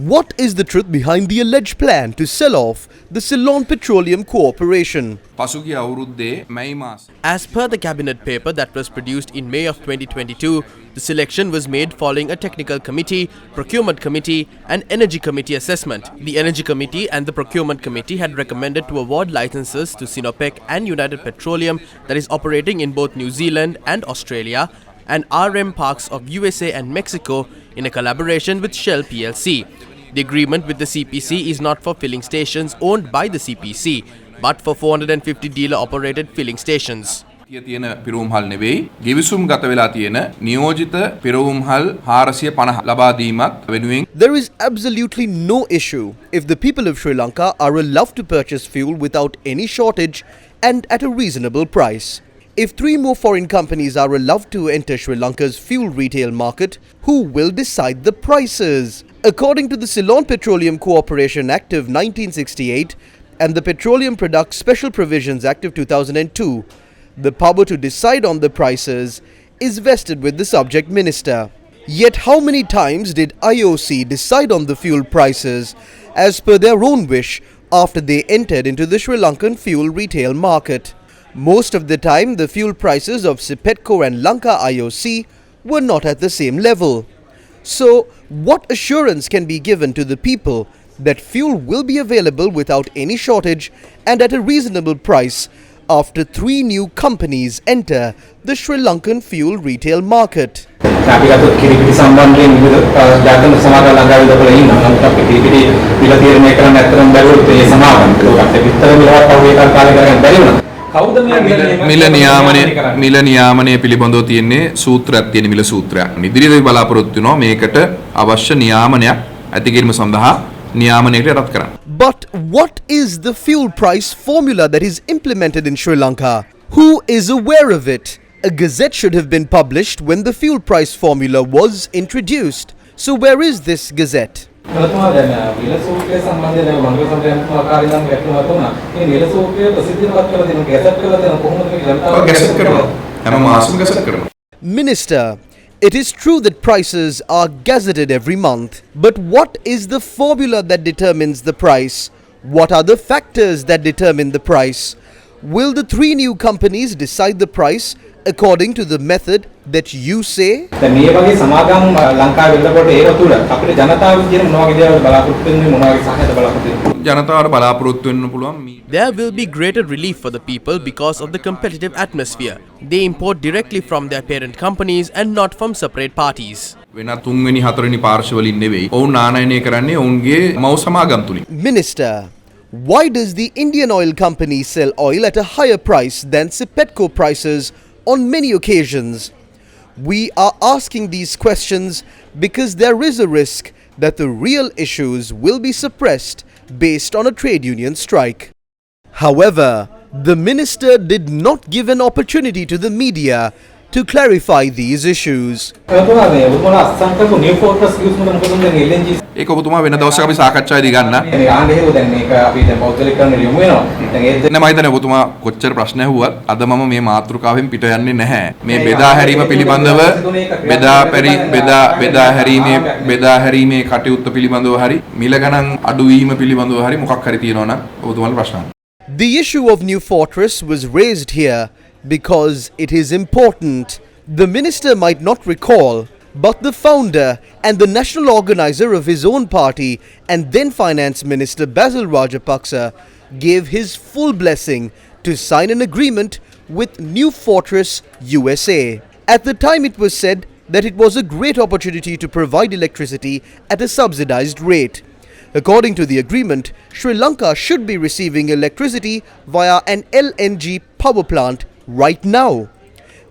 What is the truth behind the alleged plan to sell off the Ceylon Petroleum Corporation? As per the cabinet paper that was produced in May of 2022, the selection was made following a technical committee, procurement committee and energy committee assessment. The energy committee and the procurement committee had recommended to award licenses to Sinopec and United Petroleum that is operating in both New Zealand and Australia and RM Parks of USA and Mexico in a collaboration with Shell plc. The agreement with the CPC is not for filling stations owned by the CPC, but for 450 dealer-operated filling stations. There is absolutely no issue if the people of Sri Lanka are allowed to purchase fuel without any shortage and at a reasonable price. If 3 more foreign companies are allowed to enter Sri Lanka's fuel retail market, who will decide the prices? According to the Ceylon Petroleum Corporation Act of 1968 and the Petroleum Products Special Provisions Act of 2002, the power to decide on the prices is vested with the subject minister. Yet how many times did IOC decide on the fuel prices as per their own wish after they entered into the Sri Lankan fuel retail market? Most of the time, the fuel prices of Cipetco and Lanka IOC were not at the same level. So, what assurance can be given to the people that fuel will be available without any shortage and at a reasonable price after 3 new companies enter the Sri Lankan fuel retail market? මිල නියාමනය පිළිබඳව තියෙන්නේ සූත්‍රයක් තියෙන මිල සූත්‍රයක්. ඉදිරියේදී බලාපොරොත්තු වෙනවා මේකට අවශ්‍ය නියාමනයක් ඇති කිරීම සඳහා නියාමනයකට යටත් කරන්න. But what is the fuel price formula that is implemented in Sri Lanka? Who is aware of it? A gazette should have been published when the fuel price formula was introduced. So where is this gazette? Minister, it is true that prices are gazetted every month, but what is the formula that determines the price? What are the factors that determine the price? Will the 3 new companies decide the price according to the method that you say? There will be greater relief for the people because of the competitive atmosphere. They import directly from their parent companies and not from separate parties. Minister, why does the Indian oil company sell oil at a higher price than Cipetco prices on many occasions? We are asking these questions because there is a risk that the real issues will be suppressed based on a trade union strike. However, the minister did not give an opportunity to the media to clarify these issues. ඒක ඔබතුමා වෙන දවසක අපි සාකච්ඡාවේදී ගන්න. නෑ මම හිතන්නේ ඔබතුමා කොච්චර ප්‍රශ්න ඇහුවත් අද මම මේ මාතෘකාවෙන් පිට යන්නේ නැහැ. මේ බෙදා හැරීම පිළිබඳව බෙදා හැරීමේ කටයුත්ත පිළිබඳව හරි මිල ගණන් අඩු වීම පිළිබඳව හරි මොකක් හරි තියෙනවා නම් ඔබතුමාට ප්‍රශ්න. The issue of New Fortress was raised here because it is important. The minister might not recall, but the founder and the national organizer of his own party and then finance minister Basil Rajapaksa gave his full blessing to sign an agreement with New Fortress USA. At the time it was said that it was a great opportunity to provide electricity at a subsidized rate. According to the agreement, Sri Lanka should be receiving electricity via an LNG power plant right now.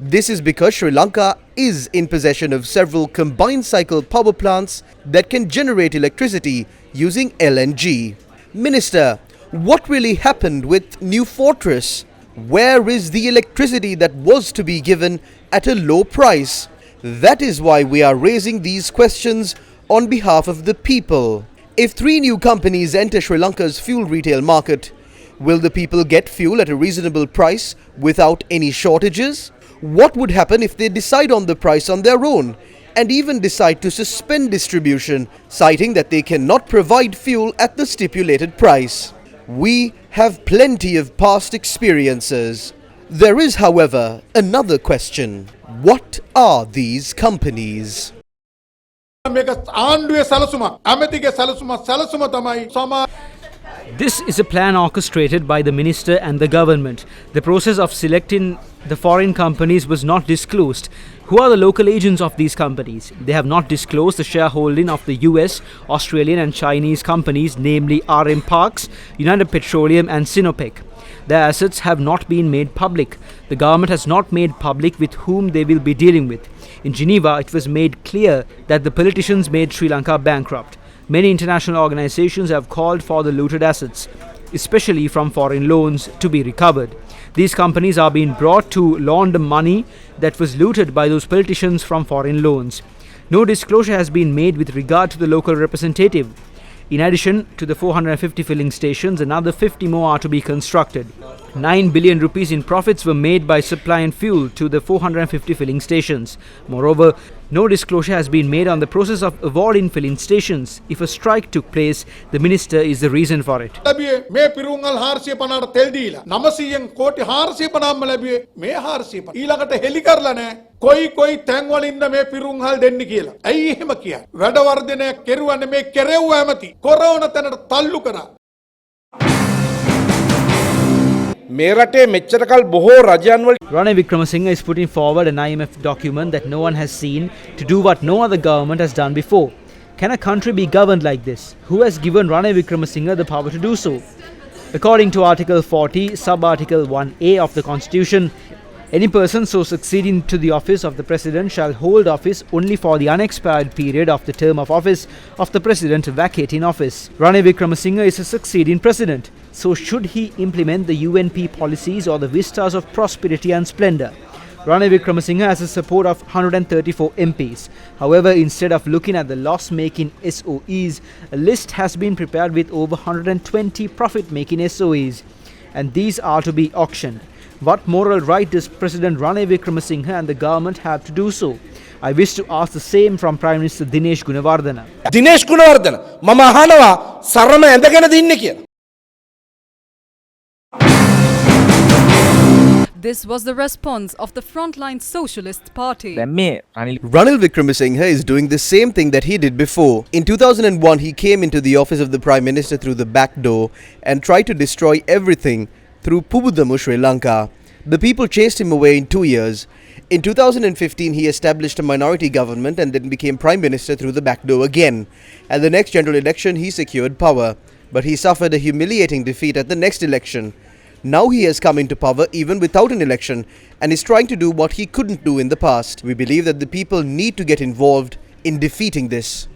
This is because Sri Lanka is in possession of several combined cycle power plants that can generate electricity using LNG. Minister, what really happened with New Fortress? Where is the electricity that was to be given at a low price? That is why we are raising these questions on behalf of the people. If 3 new companies enter Sri Lanka's fuel retail market, will the people get fuel at a reasonable price without any shortages? What would happen if they decide on the price on their own? and even decide to suspend distribution, citing that they cannot provide fuel at the stipulated price. We have plenty of past experiences. There is, however, another question. What are these companies? This is a plan orchestrated by the minister and the government. The process of selecting the foreign companies was not disclosed. Who are the local agents of these companies? They have not disclosed the shareholding of the US, Australian and Chinese companies, namely RM Parks, United Petroleum and Sinopec. Their assets have not been made public. The government has not made public with whom they will be dealing with. In Geneva, it was made clear that the politicians made Sri Lanka bankrupt. Many international organizations have called for the looted assets, especially from foreign loans, to be recovered. These companies are being brought to launder money that was looted by those politicians from foreign loans. No disclosure has been made with regard to the local representative. In addition to the 450 filling stations, another 50 more are to be constructed. 9 billion rupees in profits were made by supplying fuel to the 450 filling stations. Moreover, no disclosure has been made on the process of awarding filling stations. If a strike took place, the minister is the reason for it. මේ පිරුංගල් 450ට තෙල් දීලා 900න් කෝටි 450ක්ම ලැබුවේ මේ 450 ඊළඟට හෙලි කරලා නැහැ කොයි තැන් වලින්ද මේ පිරුංගල් දෙන්නේ කියලා. ඇයි එහෙම කියන්නේ? වැඩ වර්ධනය කෙරුවන්නේ මේ කෙරෙව්ව ඇමති. කොරෝන තැනට තල්ලු කරා. Ranil Wickremesinghe is putting forward an IMF document that no one has seen to do what no other government has done before. Can a country be governed like this? Who has given Ranil Wickremesinghe the power to do so? According to Article 40, Sub-Article 1A of the Constitution, any person so succeeding to the office of the President shall hold office only for the unexpired period of the term of office of the President vacating office. Ranil Wickremesinghe is a succeeding President, so should he implement the UNP policies or the vistas of prosperity and splendour? Ranil Wickremesinghe has the support of 134 MPs. However, instead of looking at the loss-making SOEs, a list has been prepared with over 120 profit-making SOEs, and these are to be auctioned. What moral right does President Ranil Wickremesinghe and the government have to do so? I wish to ask the same from Prime Minister Dinesh Gunawardena. Dinesh Gunawardena, මම අහනවා සරණ ඇඳගෙනද ඉන්නේ කියලා. This was the response of the Frontline Socialist Party. Ranil Wickremesinghe is doing the same thing that he did before. In 2001, he came into the office of the Prime Minister through the back door and tried to destroy everything through Pubudamu, Sri Lanka. The people chased him away in 2 years. In 2015, he established a minority government and then became Prime Minister through the back door again. At the next general election, he secured power. But he suffered a humiliating defeat at the next election. Now he has come into power even without an election and is trying to do what he couldn't do in the past. We believe that the people need to get involved in defeating this.